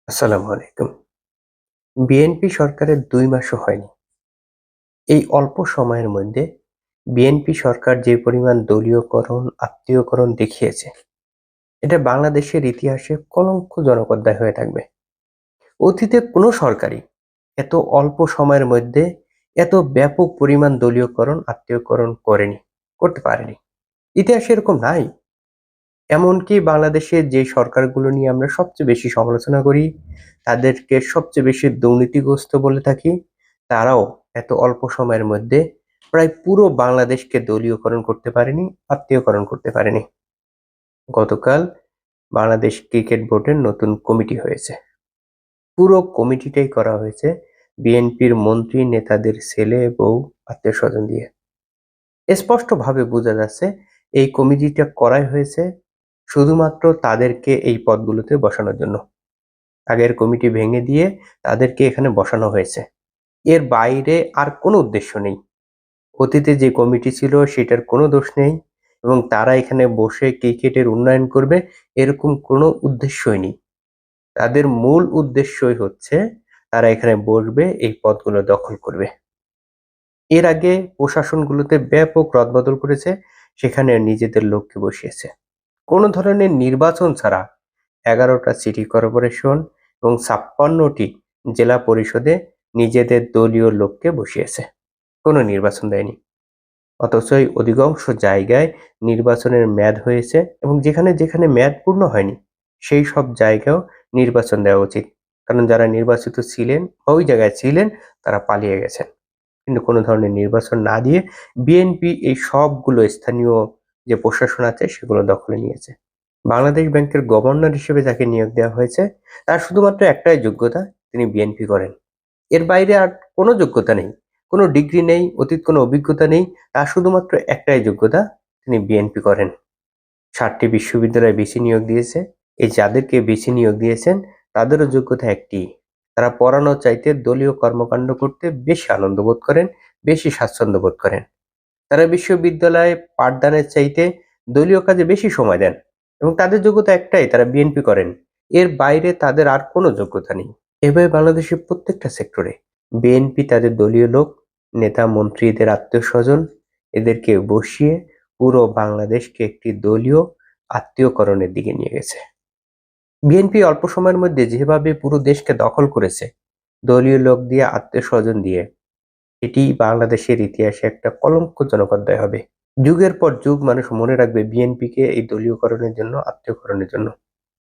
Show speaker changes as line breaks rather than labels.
আসসালামু আলাইকুম। বিএনপি সরকারের ২ মাসও হয়নি। এই অল্প সময়ের মধ্যে বিএনপি সরকার যে পরিমাণ দলীয়করণ, আত্মীয়করণ দেখিয়েছে, এটা বাংলাদেশের ইতিহাসে কলঙ্কজনক অধ্যায় হয়ে থাকবে। অতীতে কোনো সরকারই এত অল্প সময়ের মধ্যে এত ব্যাপক পরিমাণ দলীয়করণ, আত্মীয়করণ করেনি, করতে পারেনি। ইতিহাসে এরকম নাই। এমনকি বাংলাদেশের যে সরকারগুলো নিয়ে আমরা সবচেয়ে বেশি সমালোচনা করি, তাদেরকে সবচেয়ে বেশি দুর্নীতিগ্রস্ত বলে থাকি, তারাও এত অল্প সময়ের মধ্যে প্রায় পুরো বাংলাদেশকে দলীয়করণ করতে পারেনি, আত্মীয়করণ করতে পারেনি। গতকাল বাংলাদেশ ক্রিকেট বোর্ডের নতুন কমিটি হয়েছে। পুরো কমিটিটাই করা হয়েছে বিএনপির মন্ত্রী, নেতাদের ছেলে, বউ, আত্মীয়স্বজন দিয়ে। স্পষ্টভাবে বোঝা যাচ্ছে এই কমিটিটা করাই হয়েছে শুধুমাত্র তাদেরকে এই পদগুলোতে বসানোর জন্য। আগের কমিটি ভেঙে দিয়ে তাদেরকে এখানে বসানো হয়েছে। এর বাইরে আর কোনো উদ্দেশ্য নেই। অতীতে যে কমিটি ছিল সেটার কোনো দোষ নেই এবং তারা এখানে বসে ক্রিকেটের উন্নয়ন করবে এরকম কোনো উদ্দেশ্যই নেই। তাদের মূল উদ্দেশ্যই হচ্ছে তারা এখানে বসবে, এই পদগুলো দখল করবে। এর আগে প্রশাসনগুলোতে ব্যাপক রদবদল করেছে, সেখানে নিজেদের লোককে বসিয়েছে। কোনো ধরনের নির্বাচন ছাড়া ১১টা সিটি কর্পোরেশন এবং ৫৬টি জেলা পরিষদে নিজেদের দলীয় লোককে বসিয়েছে। কোনো নির্বাচন দেয়নি। অথচ এই অধিকাংশ জায়গায় নির্বাচনের মেয়াদ হয়েছে এবং যেখানে যেখানে মেয়াদ পূর্ণ হয়নি সেই সব জায়গায়ও নির্বাচন দেওয়া উচিত। কারণ যারা নির্বাচিত ছিলেন বা ওই জায়গায় ছিলেন তারা পালিয়ে গেছেন। কিন্তু কোনো ধরনের নির্বাচন না দিয়ে বিএনপি এই সবগুলো স্থানীয় যে প্রশাসন আছে সেগুলো দখলে নিয়েছে। বাংলাদেশ ব্যাংকের গভর্নর হিসেবে যাকে নিয়োগ দেওয়া হয়েছে তার শুধুমাত্র একটাই যোগ্যতা, তিনি বিএনপি করেন। এর বাইরে আর কোনো যোগ্যতা নেই, কোনো ডিগ্রি নেই, অতীত কোনো অভিজ্ঞতা নেই। তার শুধুমাত্র একটাই যোগ্যতা, তিনি বিএনপি করেন। ৭টি বিশ্ববিদ্যালয়ে ভিসি নিয়োগ দিয়েছে। এই যাদেরকে ভিসি নিয়োগ দিয়েছেন তাদেরও যোগ্যতা একটি, তারা পড়ানোর চাইতে দলীয় কর্মকাণ্ড করতে বেশি আনন্দ বোধ করেন, বেশি স্বাচ্ছন্দ্য বোধ করেন। তারা বিশ্ববিদ্যালয়ে পাঠদানের চাইতে দলীয় কাজে বেশি সময় দেন এবং তাদের যোগ্যতা একটাই, তারা বিএনপি করেন। এর বাইরে তাদের আর কোনো যোগ্যতা নেই। এভাবে বাংলাদেশের প্রত্যেকটা সেক্টরে বিএনপি তাদের দলীয় লোক, নেতা, মন্ত্রী, এদের আত্মীয়-স্বজন এদেরকে বসিয়ে পুরো বাংলাদেশকে একটি দলীয় আত্মীয়করণের দিকে নিয়ে গেছে। বিএনপি অল্প সময়ের মধ্যে যেভাবে পুরো দেশকে দখল করেছে দলীয় লোক দিয়ে, আত্মীয়-স্বজন দিয়ে, এটি বাংলাদেশের ইতিহাসে একটা কলঙ্কজনক অধ্যায় হবে। যুগের পর যুগ মানুষ মনে রাখবে বিএনপিকে এই দলীয়করণের জন্য, আত্মীয়করণের জন্য।